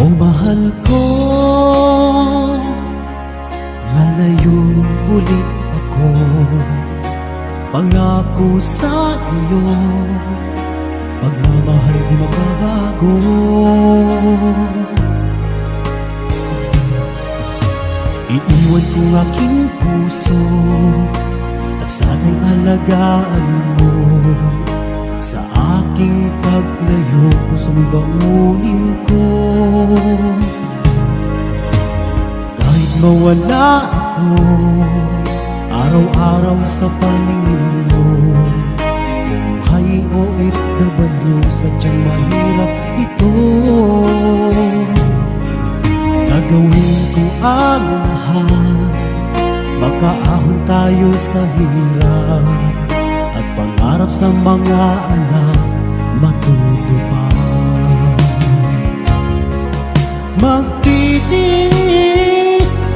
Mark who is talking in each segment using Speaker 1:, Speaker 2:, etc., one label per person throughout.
Speaker 1: O mahal ko, lalayo ulit ako. Pangako sa iyo, pagmamahal di magbabago. Iiwan ko aking puso at sana'y alagaan mo. Sa aking paglayo, pusong bangunin ko. Kahit mawala ako, araw-araw sa paningin mo. Buhay o OFW, sadyang mahirap ito. Gagawin ko ang lahat, makaahon tayo sa hirap, at pangarap sa mga anak matutupad. Magtitiis,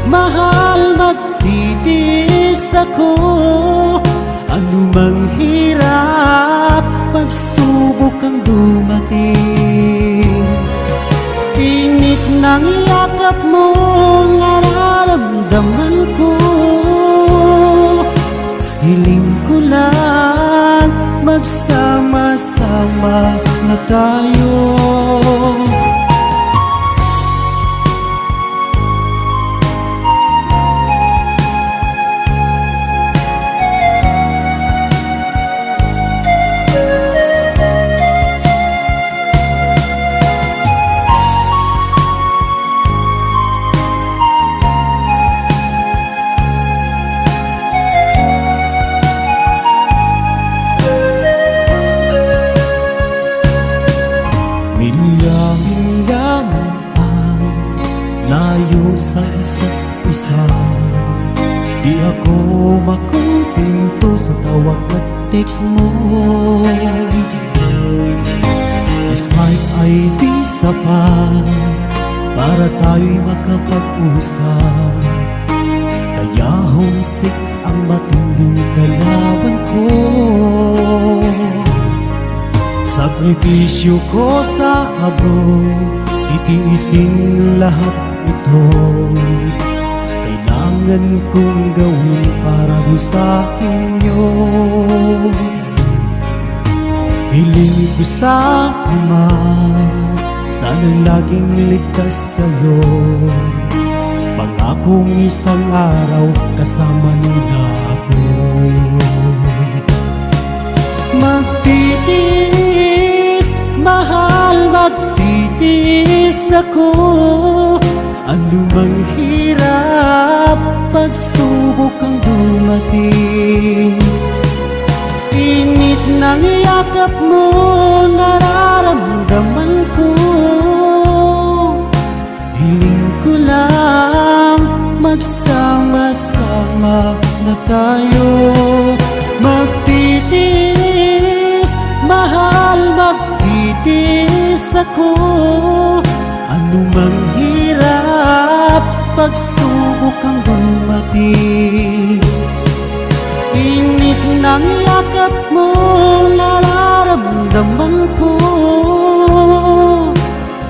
Speaker 1: mahal, magtitiis ako. Ano mang hirap, pagsubok ang dumating. Init ng yakap mo, nararamdaman ko. Hiling ko lang, magsama-sama na tayo. Milya-milya ang layo sa isa't isa. Di ako makontento sa tawag at text mo. Skype ay di sapat para tayo'y makapag-usap. Kaya homesick ang matinding kalaban ko. Sakripisyo ko sa abroad, itiis din lahat ito. Kailangan kong gawin para di sa inyo. Hiling ko sa Ama, sana'y laging ligtas kayo. Pangakong isang araw kasama nila ako. Magtitiis, mahal, magtitiis ako. Ano mang hirap, pagsubok ang dumating. Init ng yakap mo, nararamdaman ko. Hiling ko lang, magsama-sama na tayo. Magtitiis, mahal, magtitiis ako. Ano mang hirap, pagsubok ang dumating. Init ng yakap mo, nararamdaman ko.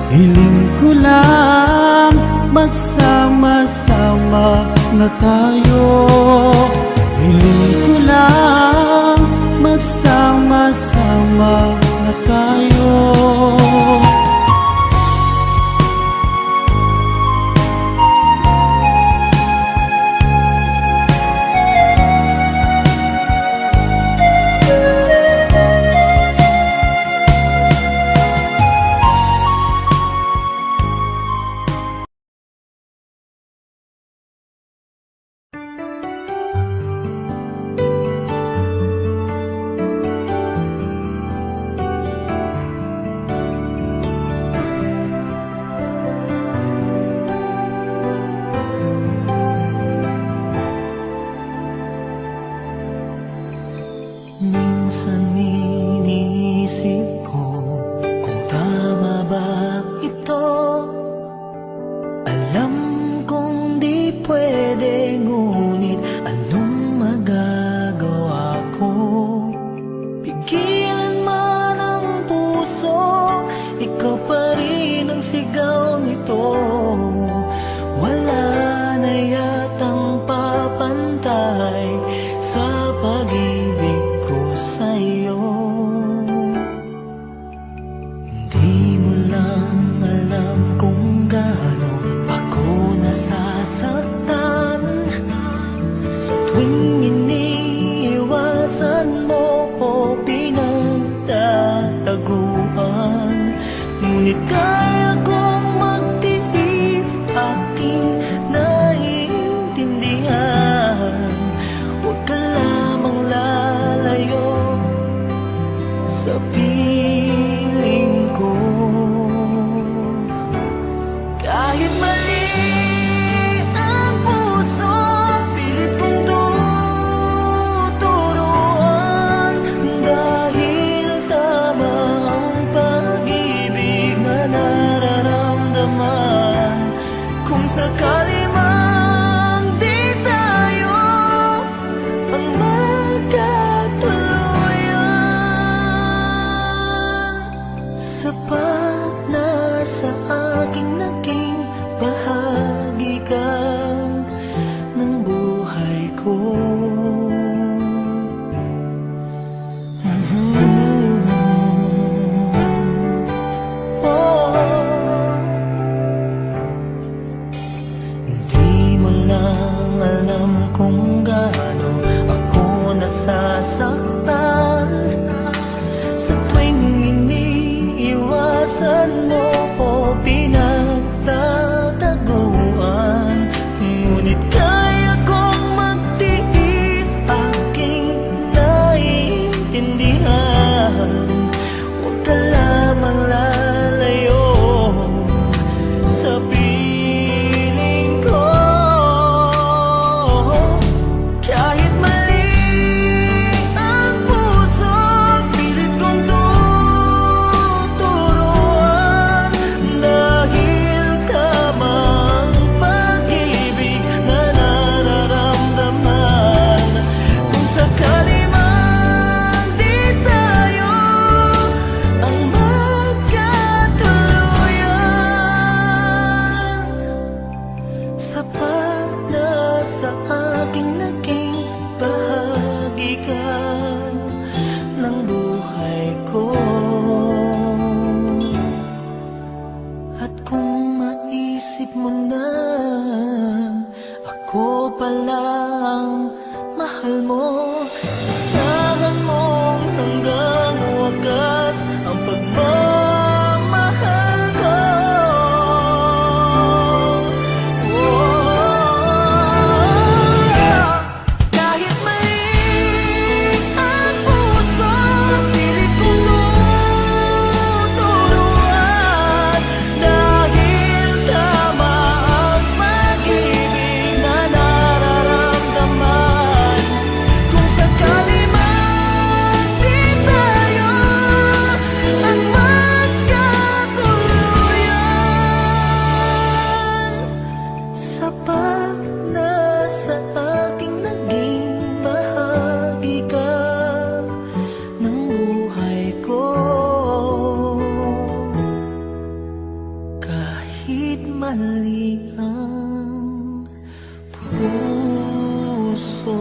Speaker 1: Hiling ko lang, magsama-sama na tayo. Hiling ko lang, magsama-sama na tayo. sigaw nito. Wala na yatang papantay sa pag-ibig ko sa'yo. Hindi mo lang alam kung gaano ako nasasaktan sa tuwing iniiwasan mo o pinagtataguan. Ngunit kaya kong magtiis, aking naiintindihan. Huwag ka lamang lalayo sa piling ko. Kahit mali ang puso, pilit kong tuturuan. Dahil tama ang pag-ibig na nararamdaman. Kung sakali mang di tayo ang magkatuluyan, sapat na sa aking naging bahagi ka ng buhay ko. Hindi mo lang alam kung gaano ako nasasaktan sa tuwing iniiwasan mo o pinagtataguan. Ngunit kaya kong magtiis, aking naiintindihan. Huwag ka lamang lalayo sa piling ko. Kahit mali ang puso, pilit kong tuturuan. Dahil tama ang pag-ibig na nararamdaman. Kung sakali man di tayo ang magkatuluyan, sapat na sa aking naging bahagi ka ng buhay ko. At kung maisip mo na ako pala ang mahal mo, asahan mong hanggang wakas ang pagmamahal ko. Kahit mali ang puso, pilit kong tuturuan. Dahil tama ang pag-ibig na nararamdaman. Kung sakali man di tayo ang magkatuluyan, sapat na sa aking naging bahagi ka ng buhay ko. Kahit mali ang puso.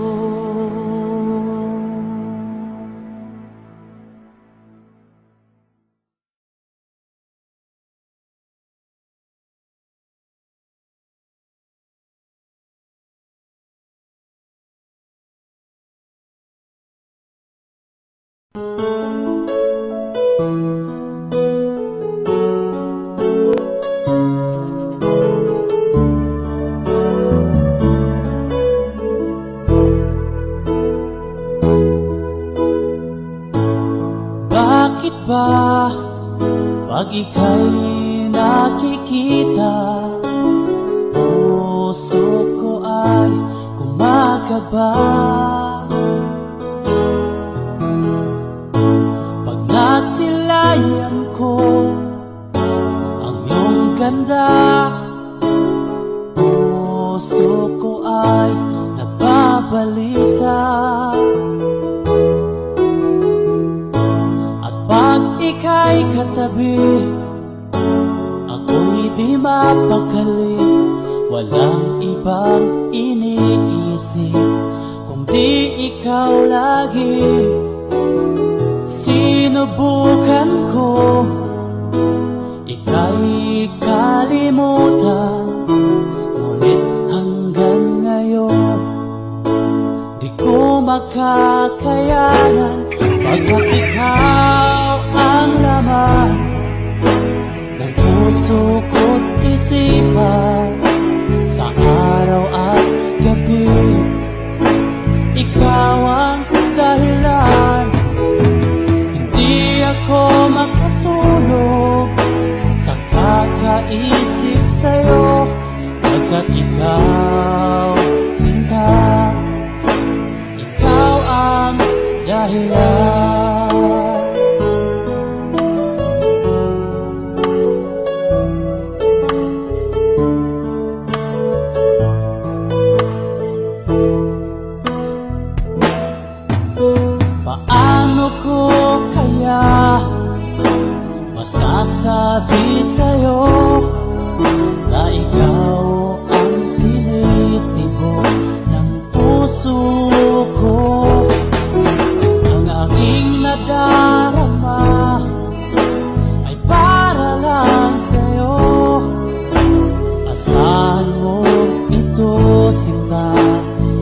Speaker 1: Bakit ba pag ika'y nakikita, puso ko ay kumakaba? Pag nasilayan ko ang iyong ganda, puso ko ay nababalisa. At pag ika'y katabi, ako'y
Speaker 2: di mapakali, walang ibang iniisip kundi ikaw lagi. Sinubukan ko ika'y kalimutan, ngunit hanggang ngayon di ko makakayanan, pagkat ikaw ang laman ng puso ko't isipan sa araw at gabi. Ikaw ang dahilan, hindi ako makatulog sa kakaisip sa'yo, pagkat ikaw, sinta, ikaw ang dahilan. Paano ko kaya masasabi sa'yo na ikaw ang tinitibok ng puso ko? Ang aking nadarama ay para lang sa'yo. Asahan mo ito, sinta,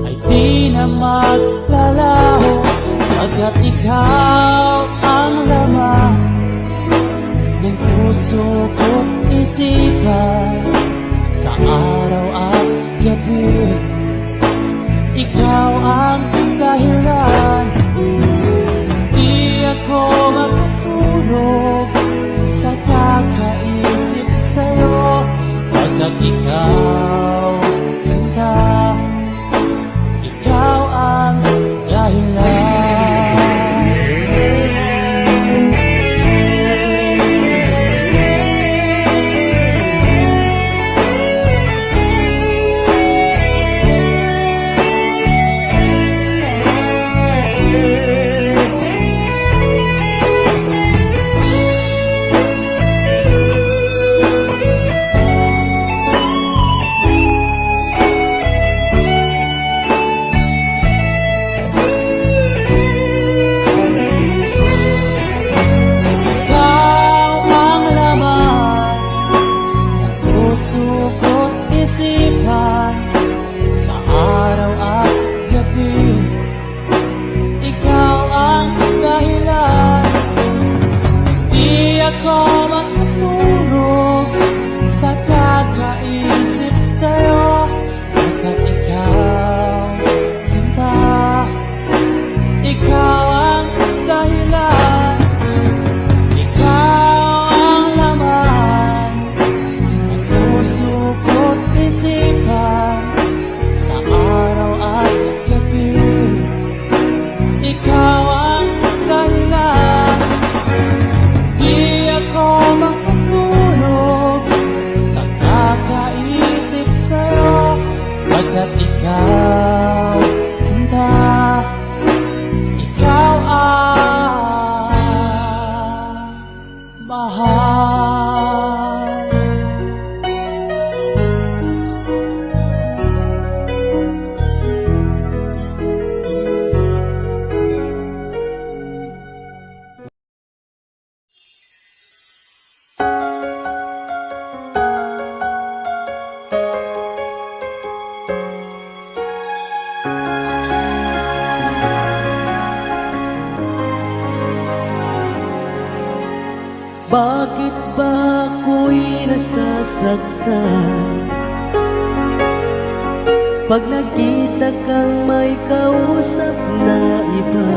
Speaker 2: ay di na maglalaho, pagkat ikaw ang laman ng puso ko't isipan sa araw at gabi. Ikaw ang dahilan, di ako makatulog sa kakaisip sa'yo, pagkat ikaw, sinta, ikaw ang dahilan. Pagkat ikaw, sinta, ikaw ang mahal.
Speaker 3: Bakit ba ako'y nasasaktan pag nakita kang may kausap na iba?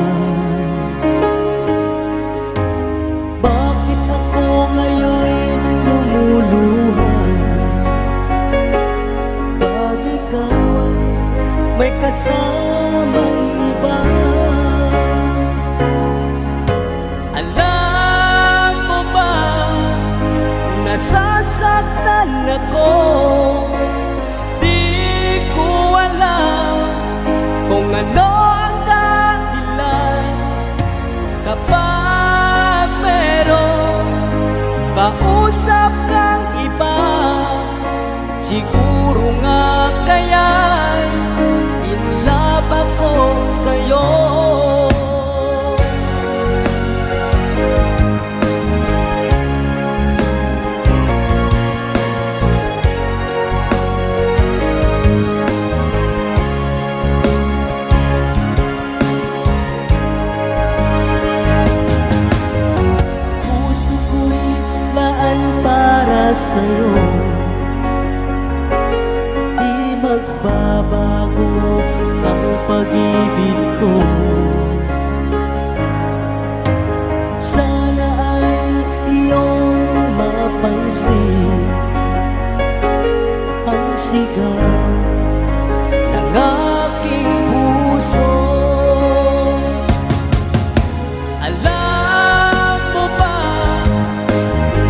Speaker 3: Bakit ako ngayon lumuluha pag ikaw ay may kasamang iba? Nasasaktan ako, di ko alam kung ano ang dahilan. Kapag meron kausap kang iba, Siguro nga kaya'y in love ako sa'yo. Puso ko'y laan para sa'yo, di magbabago ang pag-ibig ko. Sana ay iyong mapansin ang sigaw ng aking puso. Alam mo ba,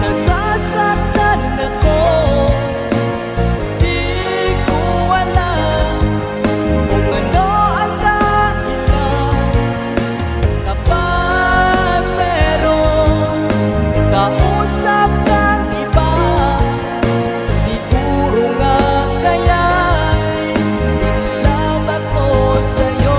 Speaker 3: nasasaktan ako. Di ko alam kung ano ang dahilan. Kapag meron kausap kang iba, siguro nga kaya'y in love ako sa'yo.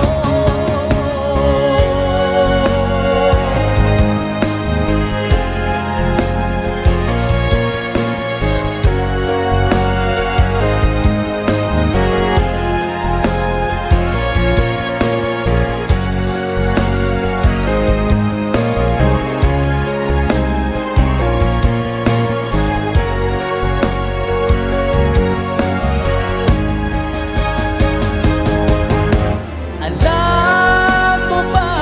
Speaker 3: Alam mo ba,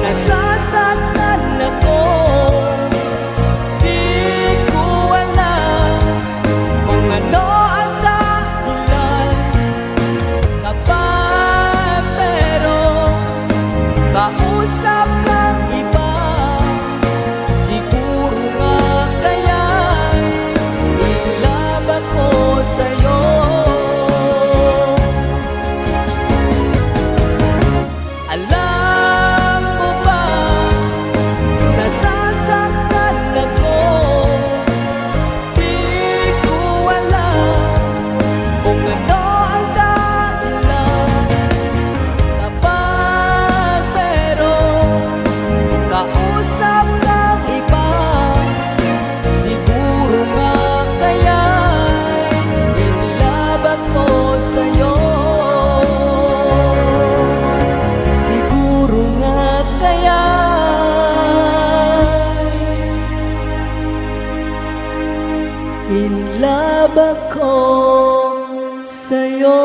Speaker 3: nasasaktan ako. Di ko alam kung ano ang dahilan. Kapag meron kausap kang iba, siguro nga kaya'y in love ako sa'yo. Alam mo ba, nasasaktan ako. Di ko alam kung ano ang dahilan. Kapag meron kausap kang iba, siguro nga kaya'y in love ako sa'yo. Siguro nga kaya'y in love ako sa'yo.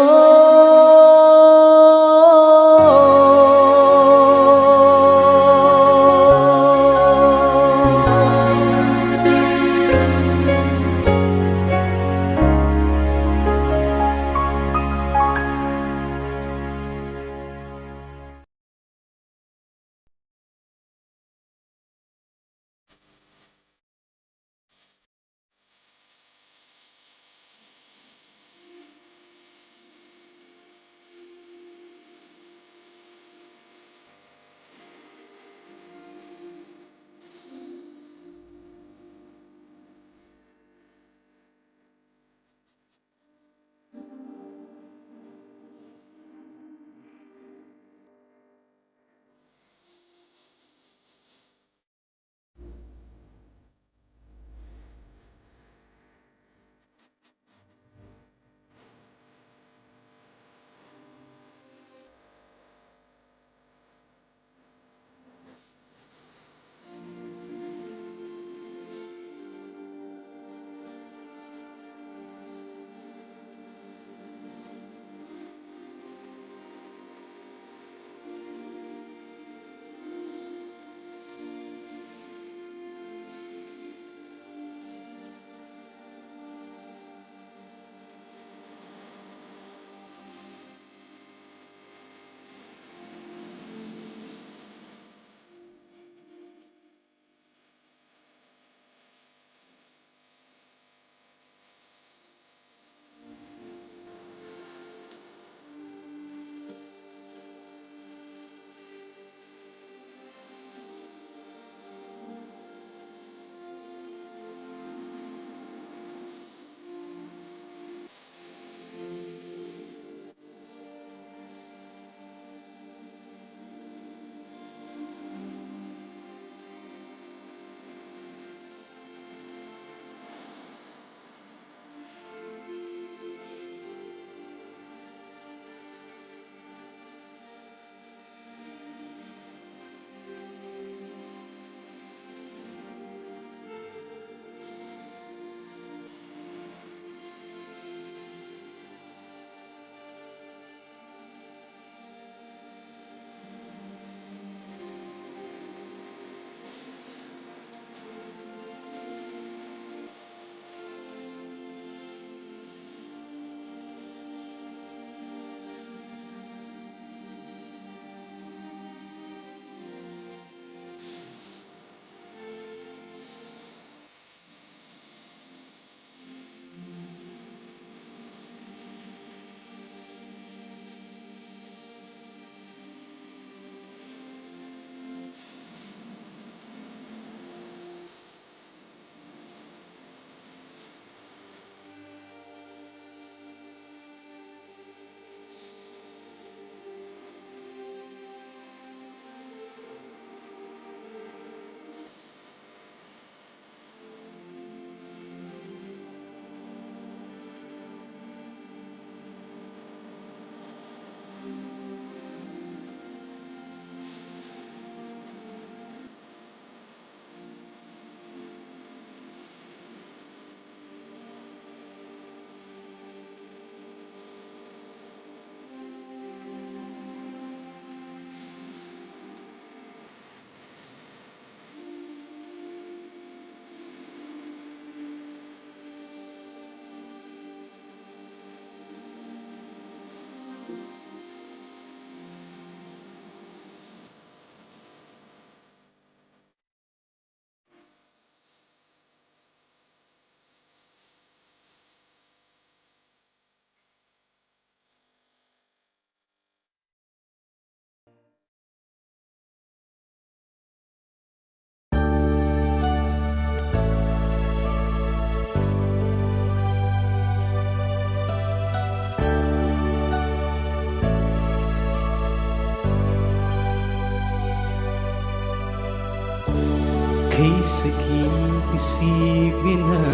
Speaker 1: sakit isipin na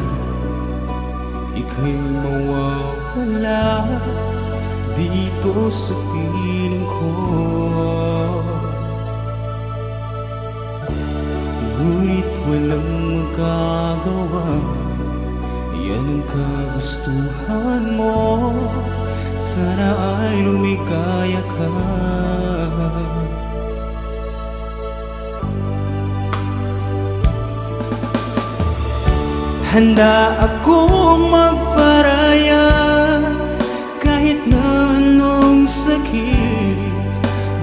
Speaker 1: ika'y mawawala dito sa piling ko. Ngunit walang magagawa, yan ang kagustuhan mo. Sana ay lumikaya ka. Handa akong magparaya kahit na anong sakit,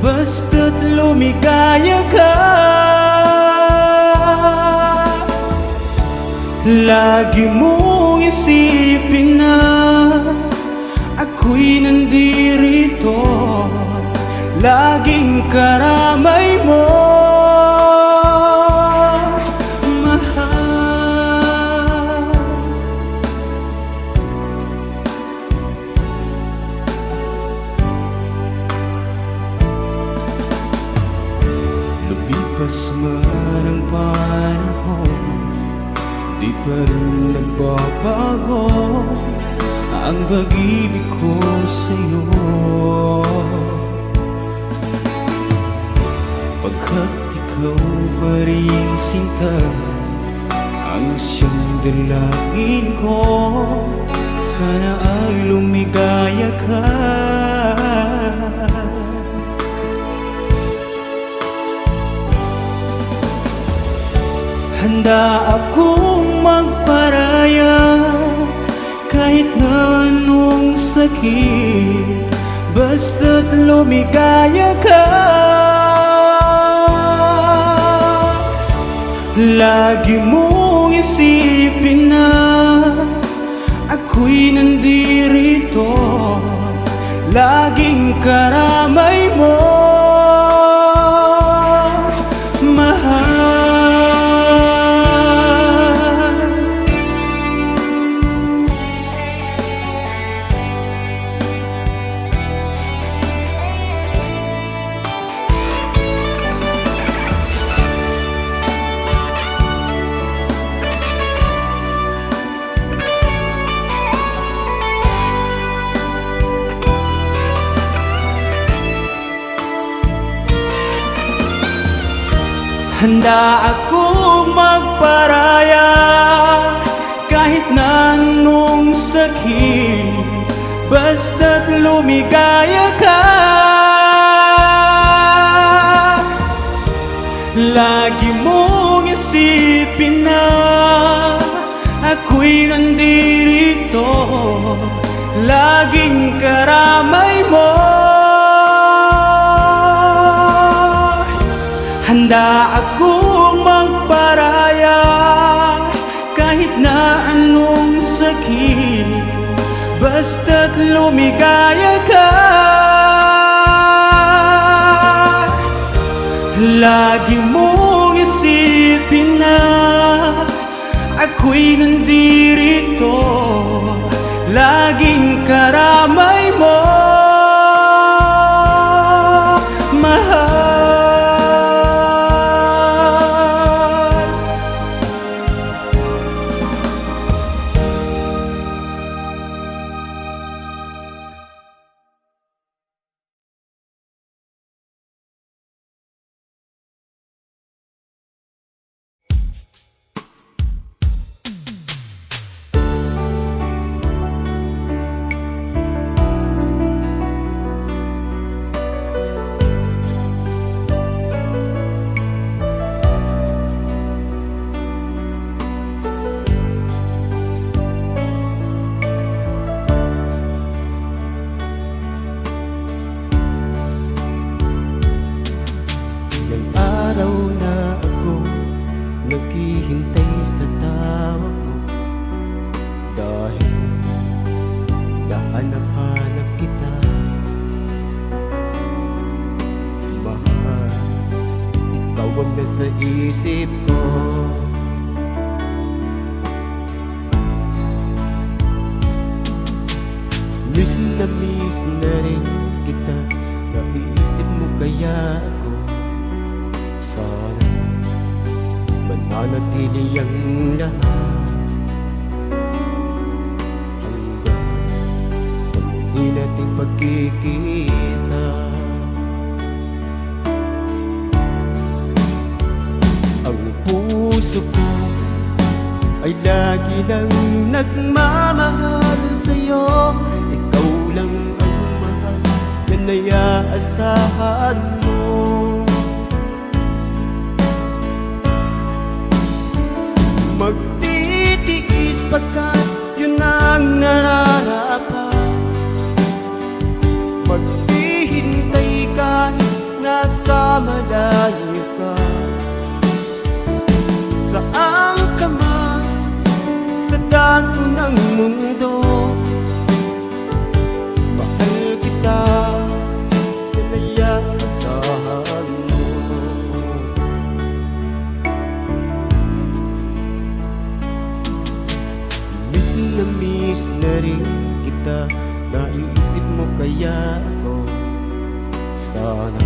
Speaker 1: basta't lumigaya ka. Lagi mong isipin na ako'y nandirito, laging karamay mo. Lumipas man ang panahon, di pa rin nagbabago ang pag-ibig ko sa'yo. Pagkat ikaw pa rin sinta ang siyang dalangin ko, sana ay lumigaya ka. Handa akong magparaya kahit na anong sakit, basta't lumigaya ka. Lagi mong isipin na ako'y nandirito, laging karamay mo. Handa akong magparaya kahit na anong sakit, basta't lumigaya ka. Lagi mong isipin na ako'y nandirito, laging karamay mo. Handa akong magparaya kahit na anong sakit, basta't lumigaya ka. Lagi mong isipin na ako'y nandirito, laging karamay mo.
Speaker 3: Naghihintay sa tawag mo, dahil nahanap-hanap kita. Mahal, ikaw ang nasa isip ko. Miss na rin kita, naiisip mo kaya ako. Sana
Speaker 4: mananatili ang lahat hanggang sa muli nating pagkikita. Ang puso ko ay lagi nang nagmamahal sa'yo. Ikaw lang ang mahal na naiaasahan mo. Magtitiis pagkat yun ang nararapat. Maghihintay kahit nasa malayo ka. Saan ka man sa dako ng mundo, mahal kita, yan ay aasahan mo. Miss na rin kita, naiisip mo kaya ako. Sana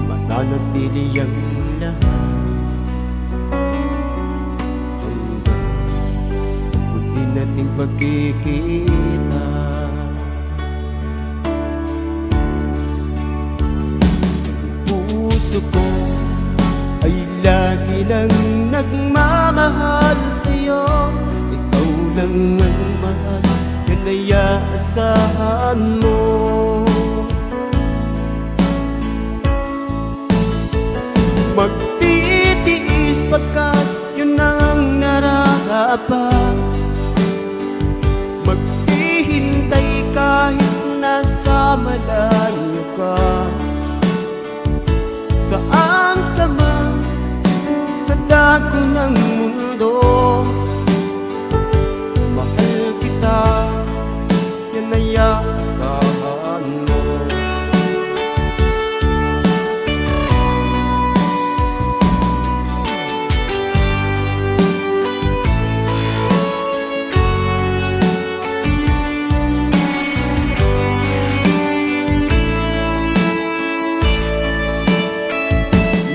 Speaker 4: mananatili ang lahat nating pagkikita. Puso ko ay lagi nang nagmamahal sa'yo. Ikaw lang ang mahal, yan ay aasahan mo. Magtitiis pagkat yun ang nararapat. Maghihintay kahit nasa malayo ka. Saan ka man sa dako ng mundo, mahal kita, yan ay aasahan mo.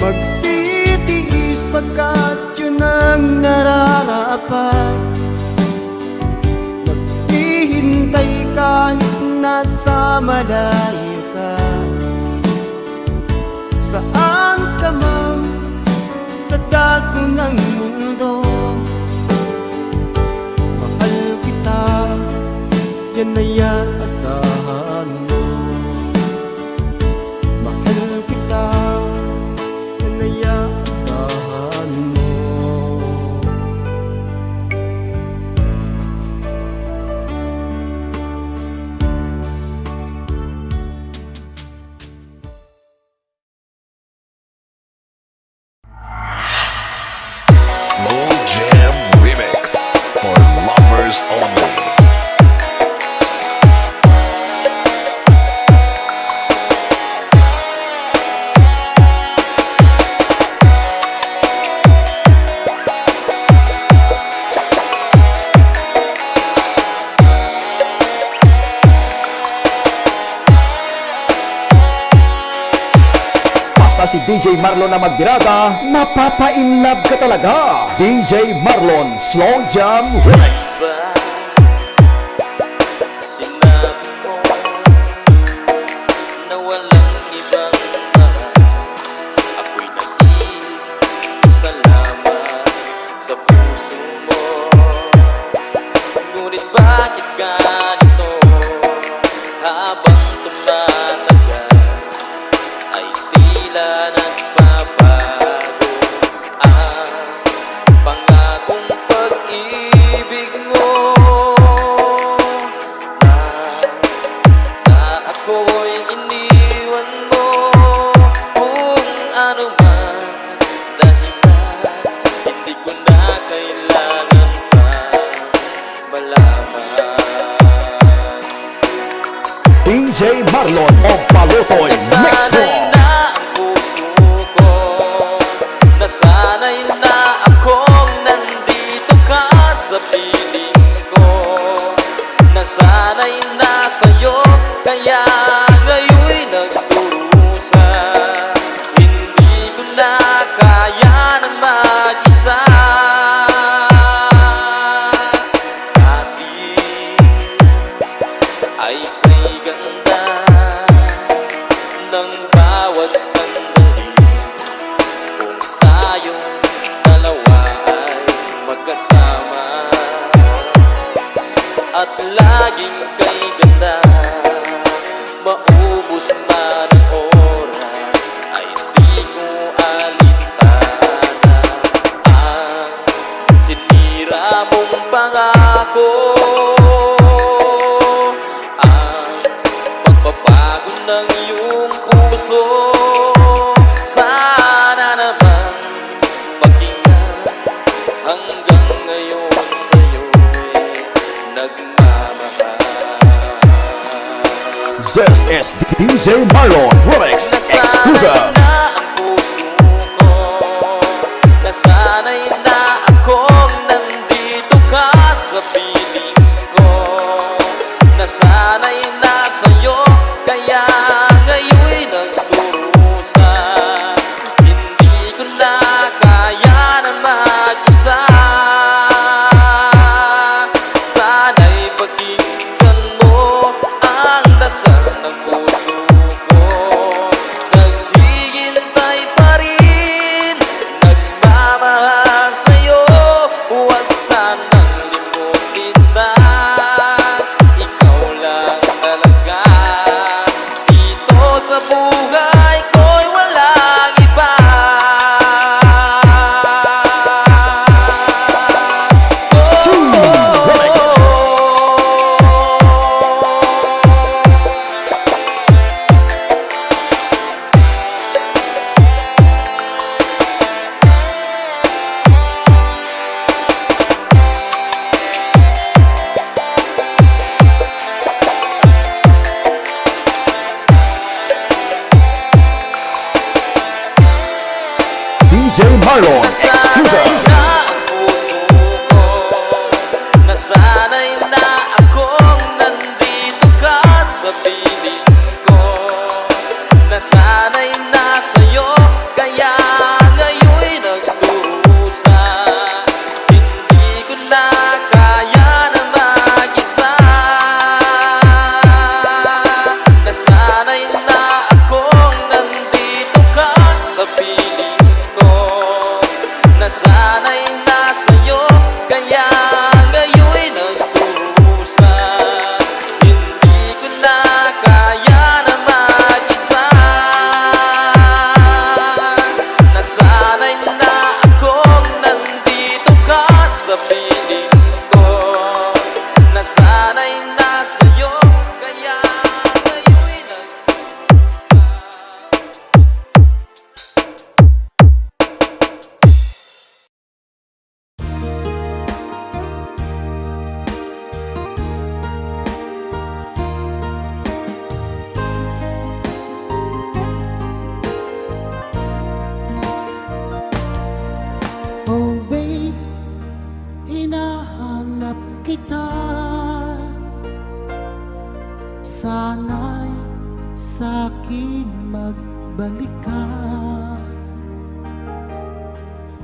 Speaker 4: Magtitiis pagkat yun ang nararapat. Maghihintay kahit nasa malayo ka. Saan ka man sa dako ng mundo, mahal kita, yan ay aasahan mo. Mahal kita, yan ay aasahan mo.
Speaker 5: Slow Jam Remix for lovers only.
Speaker 6: Si DJ Marlon na magbirada, mapapa-inlove ka talaga. DJ Marlon Slow Jam Remix.
Speaker 7: Sinabi mo na walang ibang mahal. Ako'y nag-iisa lamang sa puso mo. Ngunit bakit ganito? Habang tumatagal ay tila nagbabago ang pangakong pag-ibig mo. Na ako'y iniwan mo kung ano man dahilan. Hindi ko na kailangan pa malaman.
Speaker 6: DJ Marlon o Palutoy Mix Pro.
Speaker 7: Nasanay na ang puso ko, nasanay na akong nandito ka sa piling ko. Nasanay na sa'yo, kaya ngayon'y nagdurusa. Hindi ko na kaya naman at laging kay ganda. Maubos man ang oras ay di ko alintana ang sinira mong pangako, ang pagbabago ng iyong puso. Sana naman pakinggan hanggang ngayon sa'yo'y nagmamahal.
Speaker 6: This is DJ Marlon Remix Exclusive.
Speaker 7: Nasanay na ang puso ko, nasanay na akong nandito ka sa piling ko, nasanay na sa'yo kaya ngayon'y nagdurusa. Hindi ko na kaya na mag-isa. Sana'y pakinggan mo ang dasal ng puso ko. Naghihintay pa rin, nagmamahal sa'yo. Huwag sanang limutin na ikaw lang talaga. Dito sa buhay ko'y walang iba.
Speaker 6: DJ Marlon
Speaker 7: Nasanay
Speaker 6: Exclusive.
Speaker 7: na ang puso ko, nasanay na akong nandito ka sa piling ko, nasanay na sa'yo kaya ngayon'y nagdurusa. Hindi ko na kaya na mag-isa. Nasanay na akong nandito ka sa piling ko, nasanay na sa'yo kaya ngayon'y nagdurusa. Hindi ko na kaya na mag-isa. Nasanay na akong nandito ka sa piling ko, nasanay na sa'yo kaya ngayon'y nagdurusa.
Speaker 1: Oh babe, hinahanap kita. Sana'y sa'kin magbalik ka.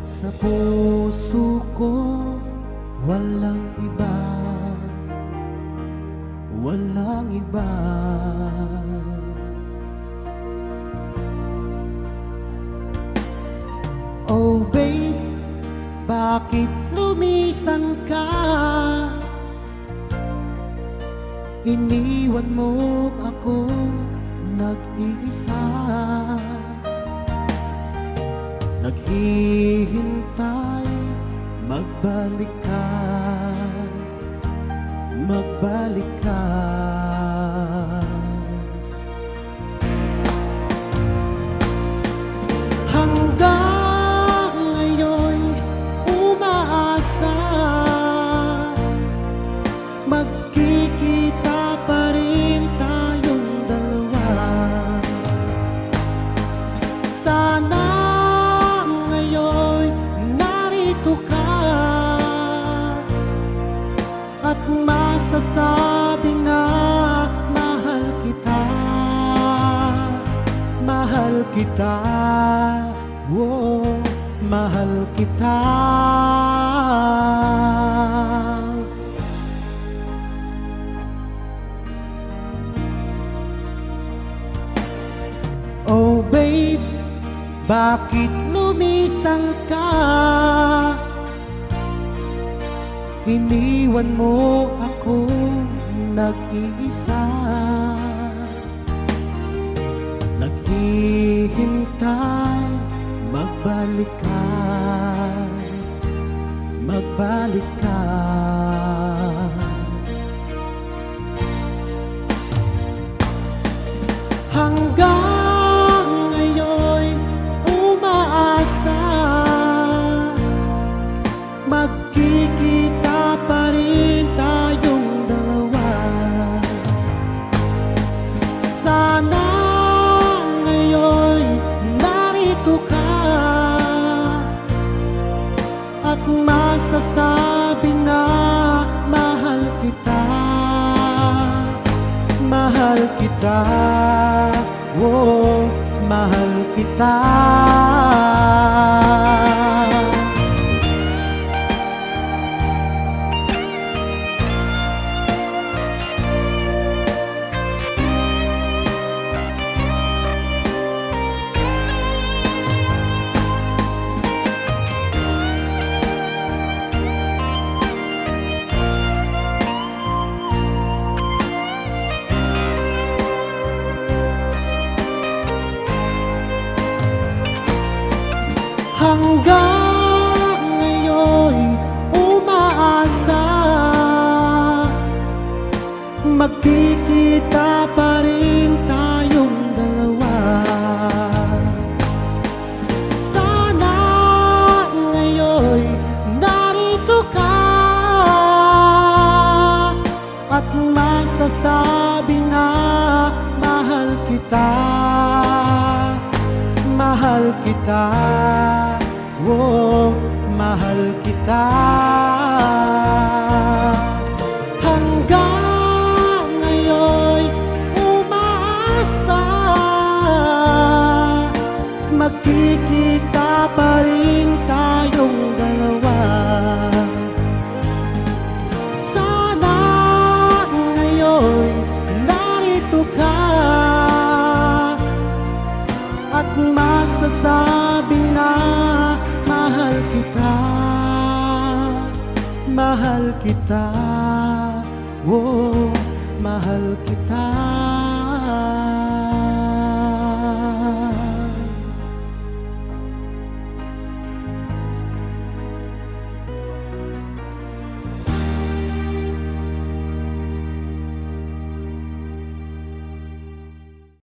Speaker 1: Sa puso ko walang iba, walang iba. Oh babe, bakit lumisan ka? Iniwan mo akong nag-iisa. Naghihintay, magbalik ka, magbalik ka. Hanggang ngayon'y umaasa, magkikita pa rin tayong dalawa. Sana ngayon'y narito ka at masasabi na mahal kita, mahal kita, oh, mahal kita. Oh babe, bakit lumisan ka? iniwan mo ako nag-iisa. Naghihintay, magbalik ka, magbalik ka. Hanggang ngayon umaasa, magkikita pa rin tayong dalawa. Sana ngayon narito ka at masasabi na mahal kita. Mahal kita, oh, mahal kita. Hanggang ngayon umaasa, magkikita pa rin tayong dalawa. Sana ngayon narito ka at masasabi na mahal kita. Mahal kita, oh, mahal kita. Hanggang ngayon umaasa, magkikita pa rin tayong dalawa. Sana ngayon narito ka at masasabi na mahal kita. Mahal kita, oh, mahal kita.